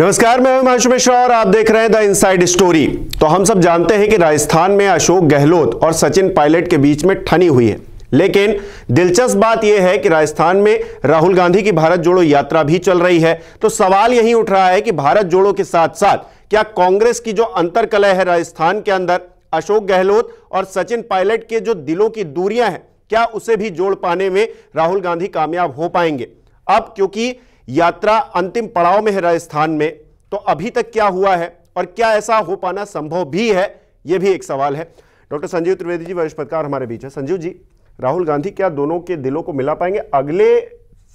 नमस्कार, मैं हिमांशु मिश्रा और आप देख रहे हैं द इनसाइड स्टोरी। तो हम सब जानते हैं कि राजस्थान में अशोक गहलोत और सचिन पायलट के बीच में ठनी हुई है, लेकिन दिलचस्प बात यह है कि राजस्थान में राहुल गांधी की भारत जोड़ो यात्रा भी चल रही है। तो सवाल यही उठ रहा है कि भारत जोड़ो के साथ साथ क्या कांग्रेस की जो अंतर्कलह है राजस्थान के अंदर, अशोक गहलोत और सचिन पायलट के जो दिलों की दूरियां हैं, क्या उसे भी जोड़ पाने में राहुल गांधी कामयाब हो पाएंगे? अब क्योंकि यात्रा अंतिम पड़ाव में है राजस्थान में, तो अभी तक क्या हुआ है और क्या ऐसा हो पाना संभव भी है, यह भी एक सवाल है। डॉक्टर संजीव त्रिवेदी जी वरिष्ठ पत्रकार हमारे बीच है। संजीव जी, राहुल गांधी क्या दोनों के दिलों को मिला पाएंगे? अगले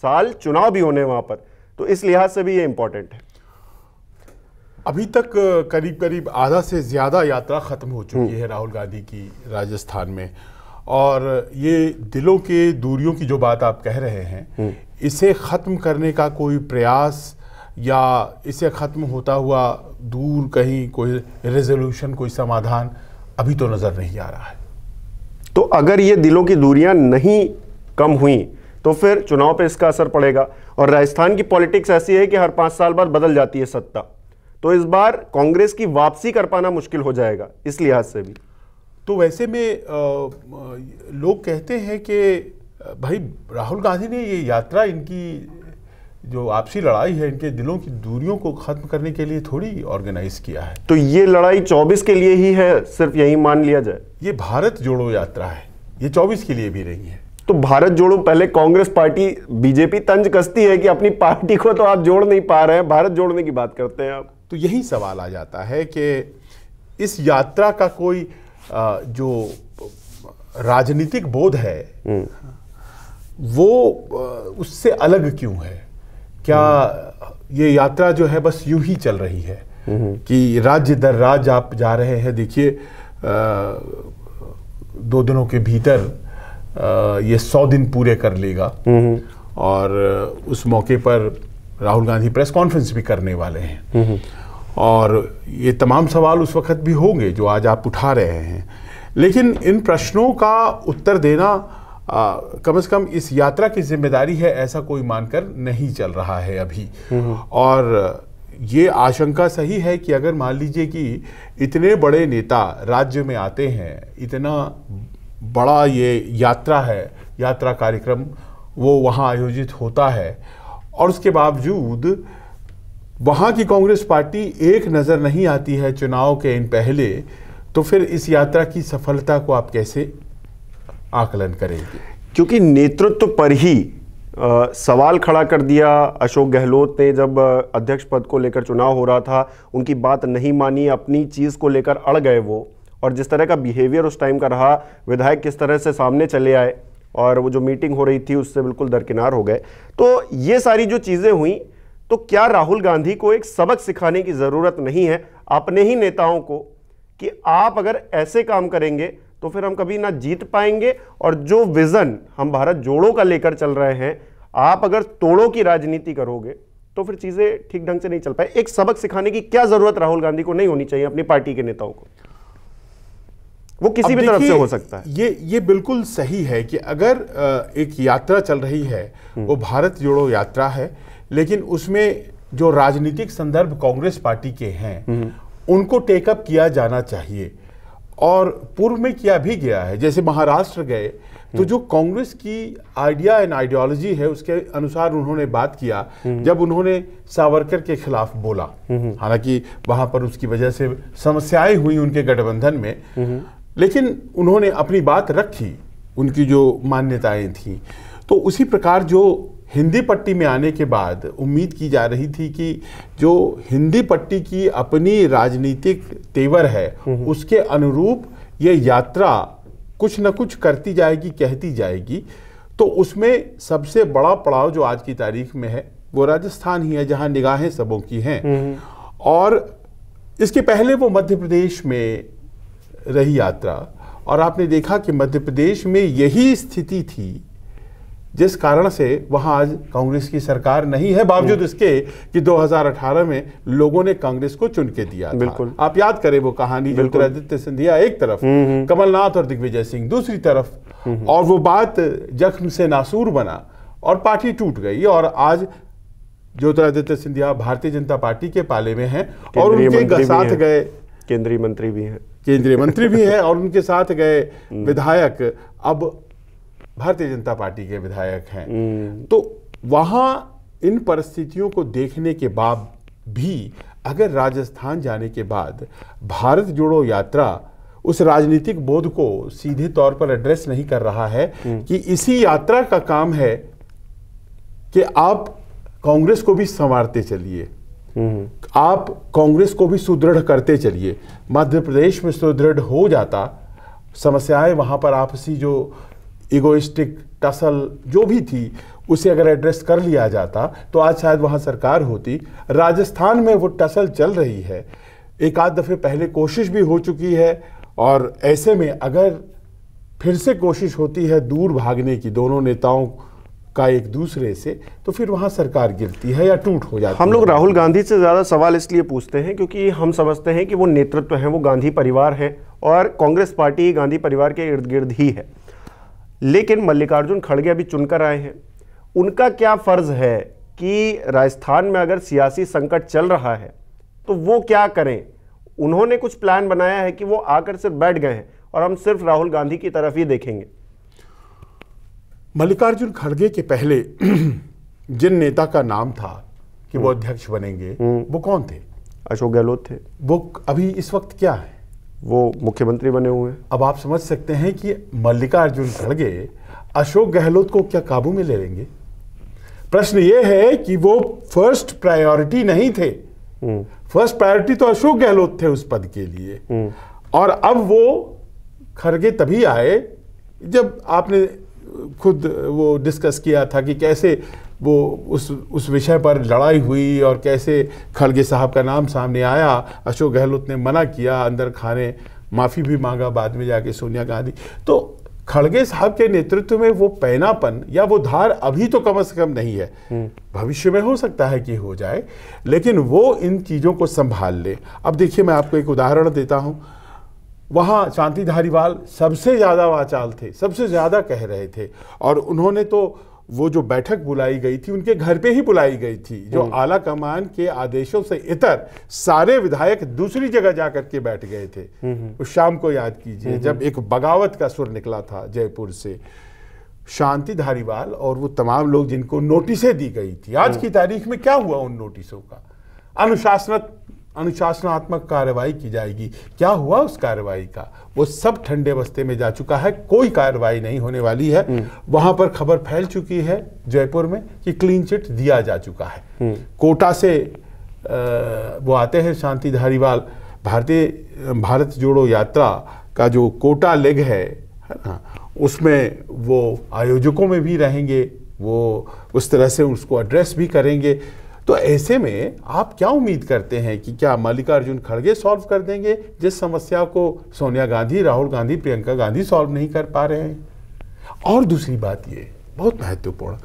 साल चुनाव भी होने वहां पर, तो इस लिहाज से भी ये इंपॉर्टेंट है। अभी तक करीब करीब आधा से ज्यादा यात्रा खत्म हो चुकी है राहुल गांधी की राजस्थान में, और ये दिलों के दूरियों की जो बात आप कह रहे हैं, इसे खत्म करने का कोई प्रयास या इसे खत्म होता हुआ दूर कहीं कोई रेजोल्यूशन, कोई समाधान अभी तो नजर नहीं आ रहा है। तो अगर ये दिलों की दूरियां नहीं कम हुई तो फिर चुनाव पे इसका असर पड़ेगा। और राजस्थान की पॉलिटिक्स ऐसी है कि हर 5 साल बाद बदल जाती है सत्ता, तो इस बार कांग्रेस की वापसी कर पाना मुश्किल हो जाएगा इस लिहाज से भी। तो वैसे में लोग कहते हैं कि भाई राहुल गांधी ने ये यात्रा, इनकी जो आपसी लड़ाई है, इनके दिलों की दूरियों को खत्म करने के लिए थोड़ी ऑर्गेनाइज किया है। तो ये लड़ाई 24 के लिए ही है, सिर्फ यही मान लिया जाए? ये भारत जोड़ो यात्रा है, ये 24 के लिए भी नहीं है। तो भारत जोड़ो, पहले कांग्रेस पार्टी, बीजेपी तंज कसती है कि अपनी पार्टी को तो आप जोड़ नहीं पा रहे हैं, भारत जोड़ने की बात करते हैं आप। तो यही सवाल आ जाता है कि इस यात्रा का कोई जो राजनीतिक बोध है वो उससे अलग क्यों है? क्या ये यात्रा जो है बस यूं ही चल रही है कि राज्य दर राज्य आप जा रहे हैं? देखिए 2 दिनों के भीतर ये 100 दिन पूरे कर लेगा, और उस मौके पर राहुल गांधी प्रेस कॉन्फ्रेंस भी करने वाले हैं, और ये तमाम सवाल उस वक्त भी होंगे जो आज आप उठा रहे हैं। लेकिन इन प्रश्नों का उत्तर देना कम से कम इस यात्रा की जिम्मेदारी है, ऐसा कोई मानकर नहीं चल रहा है अभी। और ये आशंका सही है कि अगर मान लीजिए कि इतने बड़े नेता राज्य में आते हैं, इतना बड़ा ये यात्रा है, यात्रा कार्यक्रम वो वहाँ आयोजित होता है, और उसके बावजूद वहाँ की कांग्रेस पार्टी एक नज़र नहीं आती है चुनाव के इन पहले, तो फिर इस यात्रा की सफलता को आप कैसे आकलन करेंगे? क्योंकि नेतृत्व पर ही सवाल खड़ा कर दिया अशोक गहलोत ने। जब अध्यक्ष पद को लेकर चुनाव हो रहा था, उनकी बात नहीं मानी, अपनी चीज़ को लेकर अड़ गए वो, और जिस तरह का बिहेवियर उस टाइम का रहा, विधायक किस तरह से सामने चले आए और वो जो मीटिंग हो रही थी उससे बिल्कुल दरकिनार हो गए। तो ये सारी जो चीज़ें हुई, तो क्या राहुल गांधी को एक सबक सिखाने की ज़रूरत नहीं है अपने ही नेताओं को कि आप अगर ऐसे काम करेंगे तो फिर हम कभी ना जीत पाएंगे, और जो विजन हम भारत जोड़ो का लेकर चल रहे हैं, आप अगर तोड़ों की राजनीति करोगे तो फिर चीजें ठीक ढंग से नहीं चल पाए। एक सबक सिखाने की क्या जरूरत राहुल गांधी को नहीं होनी चाहिए अपनी पार्टी के नेताओं को? वो किसी भी तरफ से हो सकता है। ये बिल्कुल सही है कि अगर एक यात्रा चल रही है, वो भारत जोड़ो यात्रा है, लेकिन उसमें जो राजनीतिक संदर्भ कांग्रेस पार्टी के हैं उनको टेकअप किया जाना चाहिए, और पूर्व में किया भी गया है। जैसे महाराष्ट्र गए तो जो कांग्रेस की आइडिया एंड आइडियोलॉजी है उसके अनुसार उन्होंने बात किया, जब उन्होंने सावरकर के खिलाफ बोला। हालांकि वहां पर उसकी वजह से समस्याएं हुई उनके गठबंधन में, लेकिन उन्होंने अपनी बात रखी, उनकी जो मान्यताएं थी। तो उसी प्रकार जो हिंदी पट्टी में आने के बाद उम्मीद की जा रही थी कि जो हिंदी पट्टी की अपनी राजनीतिक तेवर है उसके अनुरूप ये यात्रा कुछ न कुछ करती जाएगी, कहती जाएगी। तो उसमें सबसे बड़ा पड़ाव जो आज की तारीख में है वो राजस्थान ही है, जहां निगाहें सबों की हैं। और इसके पहले वो मध्य प्रदेश में रही यात्रा, और आपने देखा कि मध्य प्रदेश में यही स्थिति थी जिस कारण से वहां आज कांग्रेस की सरकार नहीं है, बावजूद इसके कि 2018 में लोगों ने कांग्रेस को चुन के दिया था। आप याद करें वो कहानी, ज्योतिरादित्य सिंधिया एक तरफ, कमलनाथ और दिग्विजय सिंह दूसरी तरफ, और वो बात जख्म से नासूर बना और पार्टी टूट गई। और आज ज्योतिरादित्य सिंधिया भारतीय जनता पार्टी के पाले में हैं और उनके साथ गए केंद्रीय मंत्री भी हैं, केंद्रीय मंत्री भी हैं और उनके साथ गए विधायक अब भारतीय जनता पार्टी के विधायक हैं। तो वहां इन परिस्थितियों को देखने के बाद भी अगर राजस्थान जाने के बाद भारत जोड़ो यात्रा उस राजनीतिक बोध को सीधे तौर पर एड्रेस नहीं कर रहा है कि इसी यात्रा का काम है कि आप कांग्रेस को भी संवारते चलिए, आप कांग्रेस को भी सुदृढ़ करते चलिए। मध्य प्रदेश में सुदृढ़ हो जाता, समस्याएं वहां पर आपसी जो इगोइस्टिक टसल जो भी थी उसे अगर एड्रेस कर लिया जाता तो आज शायद वहां सरकार होती। राजस्थान में वो टसल चल रही है, एक आध दफे पहले कोशिश भी हो चुकी है और ऐसे में अगर फिर से कोशिश होती है दूर भागने की दोनों नेताओं का एक दूसरे से, तो फिर वहां सरकार गिरती है या टूट हो जाती है। हम लोग राहुल गांधी से ज्यादा सवाल इसलिए पूछते हैं क्योंकि हम समझते हैं कि वो नेतृत्व है, वो गांधी परिवार है और कांग्रेस पार्टी गांधी परिवार के इर्द गिर्द ही है। लेकिन मल्लिकार्जुन खड़गे अभी चुनकर आए हैं, उनका क्या फर्ज है कि राजस्थान में अगर सियासी संकट चल रहा है तो वो क्या करें? उन्होंने कुछ प्लान बनाया है कि वो आकर सिर्फ बैठ गए हैं और हम सिर्फ राहुल गांधी की तरफ ही देखेंगे? मल्लिकार्जुन खड़गे के पहले जिन नेता का नाम था कि वो अध्यक्ष बनेंगे वो कौन थे? अशोक गहलोत थे। वो अभी इस वक्त क्या है? वो मुख्यमंत्री बने हुए हैं। अब आप समझ सकते हैं कि मल्लिकार्जुन खड़गे अशोक गहलोत को क्या काबू में ले लेंगे? प्रश्न ये है कि वो फर्स्ट प्रायोरिटी नहीं थे। फर्स्ट प्रायोरिटी तो अशोक गहलोत थे उस पद के लिए और अब वो खड़गे तभी आए जब आपने खुद वो डिस्कस किया था कि कैसे वो उस विषय पर लड़ाई हुई और कैसे खड़गे साहब का नाम सामने आया। अशोक गहलोत ने मना किया, अंदर खाने माफ़ी भी मांगा बाद में जाके सोनिया गांधी। तो खड़गे साहब के नेतृत्व में वो पैनापन या वो धार अभी तो कम से कम नहीं है, भविष्य में हो सकता है कि हो जाए, लेकिन वो इन चीज़ों को संभाल ले। अब देखिए मैं आपको एक उदाहरण देता हूँ। वहाँ शांति धारीवाल सबसे ज़्यादा वाचाल थे, सबसे ज़्यादा कह रहे थे और उन्होंने तो वो जो बैठक बुलाई गई थी उनके घर पे ही बुलाई गई थी, जो आला कमान के आदेशों से इतर सारे विधायक दूसरी जगह जाकर के बैठ गए थे। उस शाम को याद कीजिए जब एक बगावत का सुर निकला था जयपुर से। शांति धारीवाल और वो तमाम लोग जिनको नोटिसें दी गई थी, आज की तारीख में क्या हुआ उन नोटिसों का? अनुशासनात्मक कार्रवाई की जाएगी। क्या हुआ उस कार्रवाई का? वो सब ठंडे बस्ते में जा चुका है, कोई कार्रवाई नहीं होने वाली है। वहां पर खबर फैल चुकी है जयपुर में कि क्लीन चिट दिया जा चुका है। कोटा से वो आते हैं शांति धारीवाल, भारत जोड़ो यात्रा का जो कोटा लेग है ना, उसमें वो आयोजकों में भी रहेंगे, वो उस तरह से उसको एड्रेस भी करेंगे। तो ऐसे में आप क्या उम्मीद करते हैं कि क्या मल्लिकार्जुन खड़गे सॉल्व कर देंगे जिस समस्या को सोनिया गांधी, राहुल गांधी, प्रियंका गांधी सॉल्व नहीं कर पा रहे हैं? और दूसरी बात ये बहुत महत्वपूर्ण,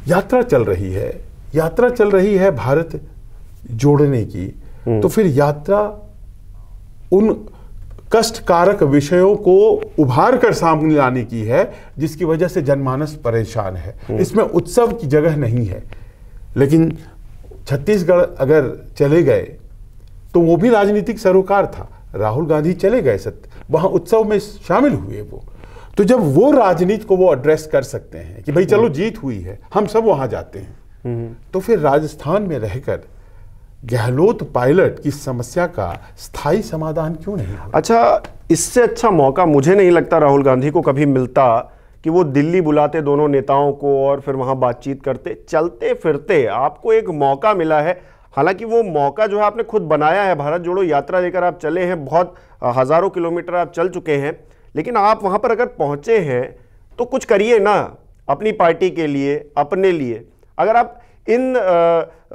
यात्रा चल रही है भारत जोड़ने की, तो फिर यात्रा उन कष्टकारक विषयों को उभार कर सामने लाने की है जिसकी वजह से जनमानस परेशान है। इसमें उत्सव की जगह नहीं है। लेकिन छत्तीसगढ़ अगर चले गए तो वो भी राजनीतिक सरोकार था, राहुल गांधी चले गए वहां उत्सव में शामिल हुए वो। तो जब वो राजनीति को वो एड्रेस कर सकते हैं कि भाई चलो जीत हुई है, हम सब वहां जाते हैं, तो फिर राजस्थान में रहकर गहलोत पायलट की समस्या का स्थायी समाधान क्यों नहीं? अच्छा, इससे अच्छा मौका मुझे नहीं लगता राहुल गांधी को कभी मिलता कि वो दिल्ली बुलाते दोनों नेताओं को और फिर वहां बातचीत करते। चलते फिरते आपको एक मौका मिला है, हालांकि वो मौका जो है आपने खुद बनाया है। भारत जोड़ो यात्रा लेकर आप चले हैं, बहुत हजारों किलोमीटर आप चल चुके हैं, लेकिन आप वहां पर अगर पहुंचे हैं तो कुछ करिए ना अपनी पार्टी के लिए, अपने लिए। अगर आप इन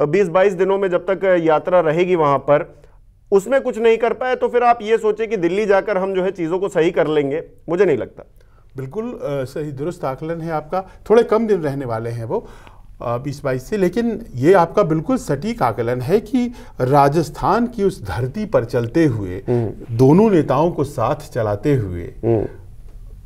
20-22 दिनों में जब तक यात्रा रहेगी वहां पर उसमें कुछ नहीं कर पाए तो फिर आप ये सोचे कि दिल्ली जाकर हम जो है चीज़ों को सही कर लेंगे, मुझे नहीं लगता। बिल्कुल सही दुरुस्त आकलन है आपका। थोड़े कम दिन रहने वाले हैं वो 20-22 से, लेकिन ये आपका बिल्कुल सटीक आकलन है कि राजस्थान की उस धरती पर चलते हुए दोनों नेताओं को साथ चलाते हुए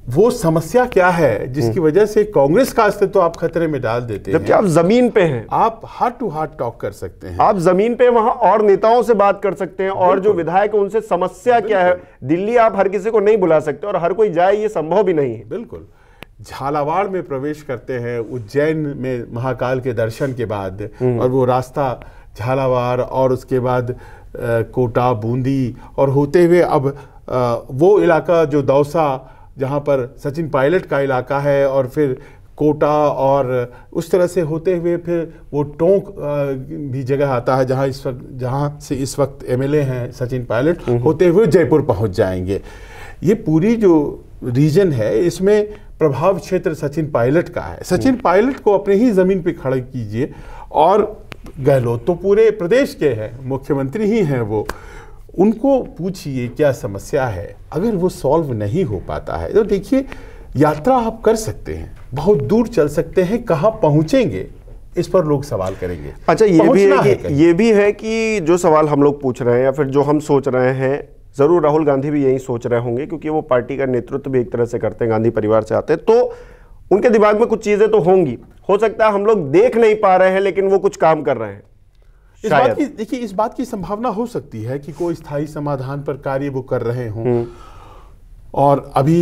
वो समस्या क्या है जिसकी वजह से कांग्रेस का अस्तित्व तो आप खतरे में डाल देते हैं। जबकि आप जमीन पे हैं, आप हार्ट टू हार्ट टॉक कर सकते हैं, आप जमीन पे वहां और नेताओं से बात कर सकते हैं, और जो विधायक है उनसे समस्या क्या है। दिल्ली आप हर किसी को नहीं बुला सकते और हर कोई जाए ये संभव भी नहीं है। बिल्कुल। झालावाड़ में प्रवेश करते हैं उज्जैन में महाकाल के दर्शन के बाद, और वो रास्ता झालावाड़ और उसके बाद कोटा, बूंदी और होते हुए अब वो इलाका जो दौसा, जहाँ पर सचिन पायलट का इलाका है, और फिर कोटा और उस तरह से होते हुए फिर वो टोंक भी जगह आता है जहाँ से इस वक्त एमएलए हैं सचिन पायलट, होते हुए जयपुर पहुँच जाएंगे। ये पूरी जो रीजन है इसमें प्रभाव क्षेत्र सचिन पायलट का है। सचिन पायलट को अपने ही जमीन पे खड़ा कीजिए, और गहलोत तो पूरे प्रदेश के हैं, मुख्यमंत्री ही हैं वो, उनको पूछिए क्या समस्या है। अगर वो सॉल्व नहीं हो पाता है तो देखिए, यात्रा आप कर सकते हैं, बहुत दूर चल सकते हैं, कहाँ पहुंचेंगे इस पर लोग सवाल करेंगे। अच्छा, ये भी है कि जो सवाल हम लोग पूछ रहे हैं या फिर जो हम सोच रहे हैं, जरूर राहुल गांधी भी यही सोच रहे होंगे, क्योंकि वो पार्टी का नेतृत्व भी एक तरह से करते हैं, गांधी परिवार से आते हैं, तो उनके दिमाग में कुछ चीजें तो होंगी। हो सकता है हम लोग देख नहीं पा रहे हैं, लेकिन वो कुछ काम कर रहे हैं। इस बात की संभावना हो सकती है कि कोई स्थायी समाधान पर कार्य वो कर रहे हों, और अभी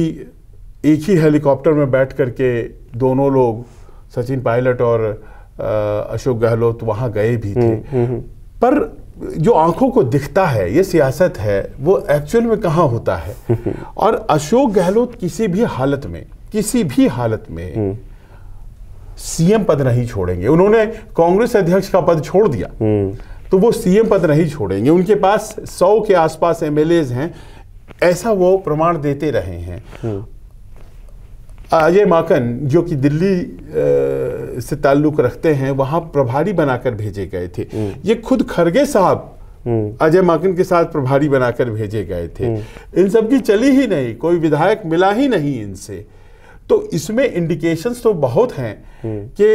एक ही हेलीकॉप्टर में बैठ करके दोनों लोग, सचिन पायलट और अशोक गहलोत, वहां गए भी थे। पर जो आंखों को दिखता है, ये सियासत है, वो एक्चुअल में कहाँ होता है। और अशोक गहलोत किसी भी हालत में सीएम पद नहीं छोड़ेंगे। उन्होंने कांग्रेस अध्यक्ष का पद छोड़ दिया, तो वो सीएम पद नहीं छोड़ेंगे। उनके पास 100 के आसपास एमएलएज हैं, ऐसा वो प्रमाण देते रहे हैं। अजय माकन, जो कि दिल्ली से ताल्लुक रखते हैं, वहां प्रभारी बनाकर भेजे गए थे। ये खुद खरगे साहब अजय माकन के साथ प्रभारी बनाकर भेजे गए थे। इन सब की चली ही नहीं, कोई विधायक मिला ही नहीं इनसे। तो इसमें इंडिकेशंस तो बहुत हैं कि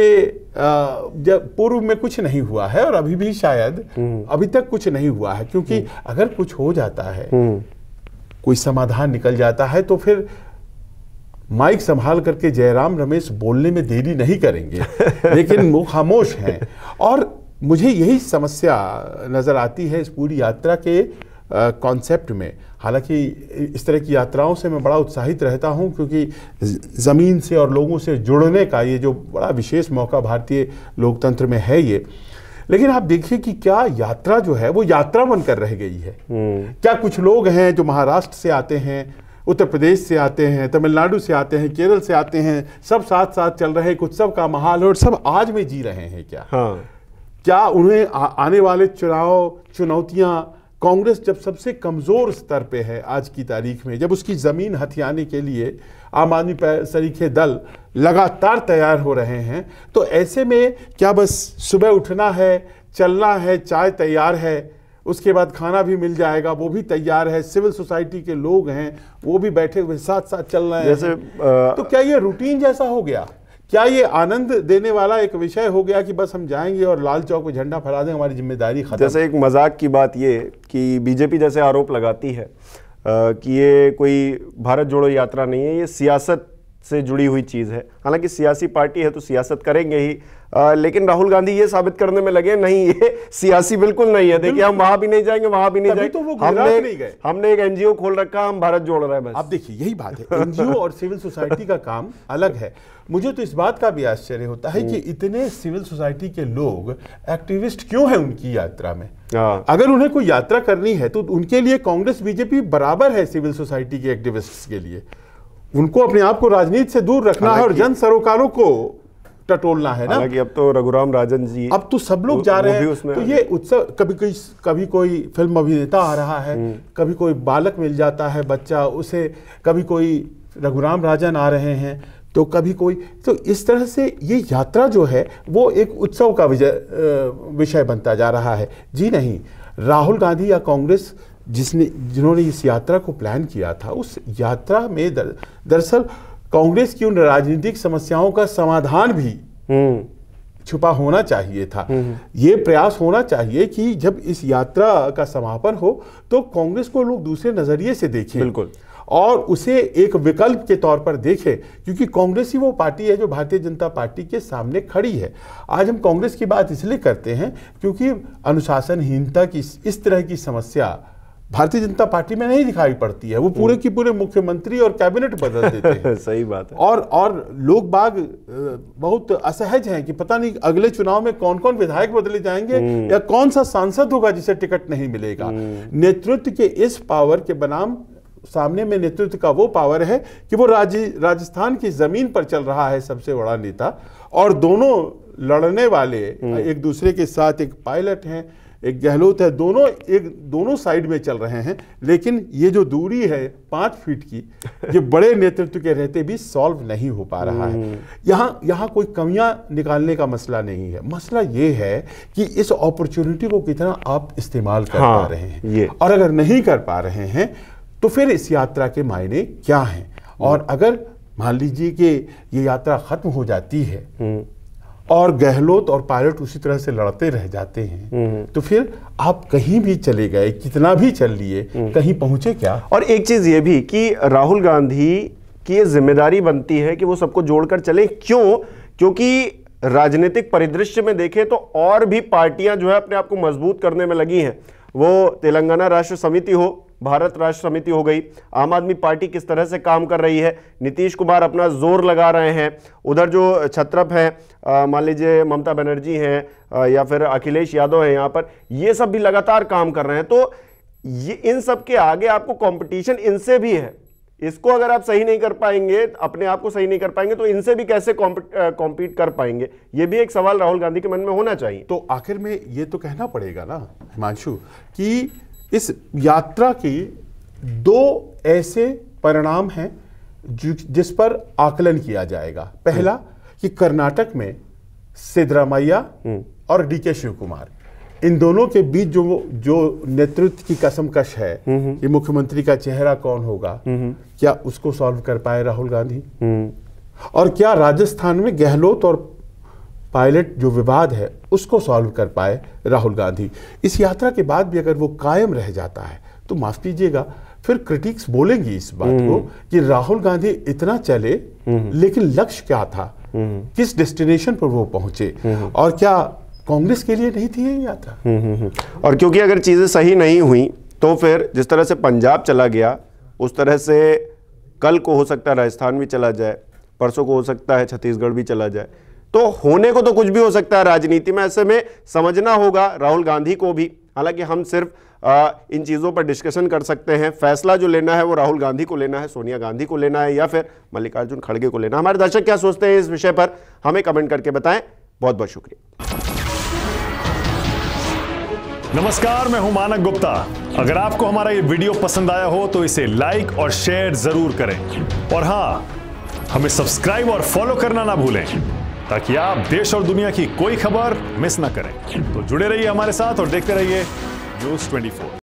जब पूर्व में कुछ नहीं हुआ है, और अभी भी शायद अभी तक कुछ नहीं हुआ है, क्योंकि अगर कुछ हो जाता है, कोई समाधान निकल जाता है, तो फिर माइक संभाल करके जयराम रमेश बोलने में देरी नहीं करेंगे, लेकिन वो खामोश हैं। और मुझे यही समस्या नजर आती है इस पूरी यात्रा के कॉन्सेप्ट में। हालांकि इस तरह की यात्राओं से मैं बड़ा उत्साहित रहता हूं, क्योंकि ज़मीन से और लोगों से जुड़ने का ये जो बड़ा विशेष मौका भारतीय लोकतंत्र में है ये। लेकिन आप देखिए कि क्या यात्रा जो है वो यात्रा बनकर रह गई है। क्या कुछ लोग हैं जो महाराष्ट्र से आते हैं, उत्तर प्रदेश से आते हैं, तमिलनाडु से आते हैं, केरल से आते हैं, सब साथ साथ चल रहे हैं, उत्सव का माहौल, और सब आज में जी रहे हैं क्या? क्या उन्हें आने वाले चुनौतियां, कांग्रेस जब सबसे कमजोर स्तर पे है आज की तारीख में, जब उसकी जमीन हथियाने के लिए आम आदमी सरीखे दल लगातार तैयार हो रहे हैं, तो ऐसे में क्या बस सुबह उठना है, चलना है, चाय तैयार है, उसके बाद खाना भी मिल जाएगा, वो भी तैयार है, सिविल सोसाइटी के लोग हैं वो भी बैठे हुए साथ साथ चल रहे हैं, जैसे तो क्या ये रूटीन जैसा हो गया? क्या ये आनंद देने वाला एक विषय हो गया कि बस हम जाएंगे और लाल चौक पे झंडा फहरा दें, हमारी जिम्मेदारी खत्म? जैसे एक मजाक की बात ये कि बीजेपी जैसे आरोप लगाती है कि ये कोई भारत जोड़ो यात्रा नहीं है, ये सियासत से जुड़ी हुई चीज है। हालांकि सियासी पार्टी है तो सियासत करेंगे ही, लेकिन राहुल गांधी ये साबित करने में लगे नहीं ये सियासी बिल्कुल नहीं है। देखिए हम वहां भी नहीं जाएंगे, वहां भी नहीं जाएंगे, तो वो हमने एक एनजीओ खोल रखा, हम भारत जोड़ रहे हैं बस। आप देखिए यही बात है, एनजीओ और सिविल सोसाइटी का काम अलग है। मुझे तो इस बात का भी आश्चर्य होता है कि इतने सिविल सोसाइटी के लोग एक्टिविस्ट क्यों हैं उनकी यात्रा में। अगर उन्हें कोई यात्रा करनी है तो उनके लिए कांग्रेस बीजेपी बराबर है सिविल सोसाइटी के एक्टिविस्ट्स के लिए। उनको अपने आप को राजनीति से दूर रखना है और जन सरोकारों को टटोलना है ना। हालांकि अब तो रघुराम राजन जी, अब तो सब लोग जा रहे हैं, तो ये उत्सव, कभी कोई फिल्म अभिनेता आ रहा है, कभी कोई बालक मिल जाता है बच्चा उसे, कभी कोई रघुराम राजन आ रहे हैं, तो कभी कोई, तो इस तरह से ये यात्रा जो है वो एक उत्सव का विषय बनता जा रहा है। जी नहीं, राहुल गांधी या कांग्रेस जिन्होंने इस यात्रा को प्लान किया था, उस यात्रा में दरअसल कांग्रेस की उन राजनीतिक समस्याओं का समाधान भी छुपा होना चाहिए था। ये प्रयास होना चाहिए कि जब इस यात्रा का समापन हो तो कांग्रेस को लोग दूसरे नजरिए से देखें। बिल्कुल। और उसे एक विकल्प के तौर पर देखे, क्योंकि कांग्रेस ही वो पार्टी है जो भारतीय जनता पार्टी के सामने खड़ी है। आज हम कांग्रेस की बात इसलिए करते हैं क्योंकि अनुशासनहीनता की इस तरह की समस्या भारतीय जनता पार्टी में नहीं दिखाई पड़ती है। वो पूरे की पूरे मुख्यमंत्री और कैबिनेट बदल देते हैं। सही बात है। और लोग बाग बहुत असहज हैं कि पता नहीं अगले चुनाव में कौन कौन विधायक बदले जाएंगे या कौन सा सांसद होगा जिसे टिकट नहीं मिलेगा। नेतृत्व के इस पावर के बनाम सामने में नेतृत्व का वो पावर है कि वो राजस्थान की जमीन पर चल रहा है सबसे बड़ा नेता, और दोनों लड़ने वाले एक दूसरे के साथ, एक पायलट हैं, एक गहलोत है, दोनों साइड में चल रहे हैं। लेकिन ये जो दूरी है 5 फीट की, ये बड़े नेतृत्व के रहते भी सॉल्व नहीं हो पा रहा है। यहाँ कोई कमियां निकालने का मसला नहीं है, मसला ये है कि इस अपॉर्चुनिटी को कितना आप इस्तेमाल कर पा रहे हैं, और अगर नहीं कर पा रहे हैं तो फिर इस यात्रा के मायने क्या हैं। और अगर मान लीजिए कि ये यात्रा खत्म हो जाती है और गहलोत और पायलट उसी तरह से लड़ते रह जाते हैं, तो फिर आप कहीं भी चले गए, कितना भी चल लिए, कहीं पहुंचे क्या। और एक चीज ये भी कि राहुल गांधी की ये जिम्मेदारी बनती है कि वो सबको जोड़कर चले। क्यों? क्योंकि राजनीतिक परिदृश्य में देखें तो और भी पार्टियां जो है अपने आप को मजबूत करने में लगी हैं। वो तेलंगाना राष्ट्र समिति हो, भारत राष्ट्र समिति हो गई, आम आदमी पार्टी किस तरह से काम कर रही है, नीतीश कुमार अपना जोर लगा रहे हैं, उधर जो छत्रप है मान लीजिए ममता बनर्जी हैं या फिर अखिलेश यादव है, यहाँ पर ये सब भी लगातार काम कर रहे हैं। तो ये इन सब के आगे आपको कंपटीशन इनसे भी है। इसको अगर आप सही नहीं कर पाएंगे, अपने आप को सही नहीं कर पाएंगे, तो इनसे भी कैसे कॉम्पीट कर पाएंगे? ये भी एक सवाल राहुल गांधी के मन में होना चाहिए। तो आखिर में ये तो कहना पड़ेगा ना हिमांशु कि इस यात्रा के 2 ऐसे परिणाम हैं जिस पर आकलन किया जाएगा। पहला कि कर्नाटक में सिद्धरामैया और डीके शिव कुमार, इन दोनों के बीच जो नेतृत्व की कसमकश है कि मुख्यमंत्री का चेहरा कौन होगा, क्या उसको सॉल्व कर पाए राहुल गांधी? और क्या राजस्थान में गहलोत और पायलट जो विवाद है उसको सॉल्व कर पाए राहुल गांधी? इस यात्रा के बाद भी अगर वो कायम रह जाता है तो माफ कीजिएगा, फिर क्रिटिक्स बोलेंगी इस बात को कि राहुल गांधी इतना चले, लेकिन लक्ष्य क्या था, किस डेस्टिनेशन पर वो पहुंचे, और क्या कांग्रेस के लिए नहीं थी ये यात्रा? और क्योंकि अगर चीजें सही नहीं हुई तो फिर जिस तरह से पंजाब चला गया, उस तरह से कल को हो सकता है राजस्थान भी चला जाए, परसों को हो सकता है छत्तीसगढ़ भी चला जाए। तो होने को तो कुछ भी हो सकता है राजनीति में। ऐसे में समझना होगा राहुल गांधी को भी। हालांकि हम सिर्फ इन चीज़ों पर डिस्कशन कर सकते हैं, फैसला जो लेना है वो राहुल गांधी को लेना है, सोनिया गांधी को लेना है, या फिर मल्लिकार्जुन खड़गे को लेना है। हमारे दर्शक क्या सोचते हैं इस विषय पर, हमें कमेंट करके बताएं। बहुत बहुत शुक्रिया। नमस्कार, मैं हूं मानक गुप्ता। अगर आपको हमारा ये वीडियो पसंद आया हो तो इसे लाइक और शेयर जरूर करें, और हां, हमें सब्सक्राइब और फॉलो करना ना भूलें ताकि आप देश और दुनिया की कोई खबर मिस ना करें। तो जुड़े रहिए हमारे साथ और देखते रहिए News 24।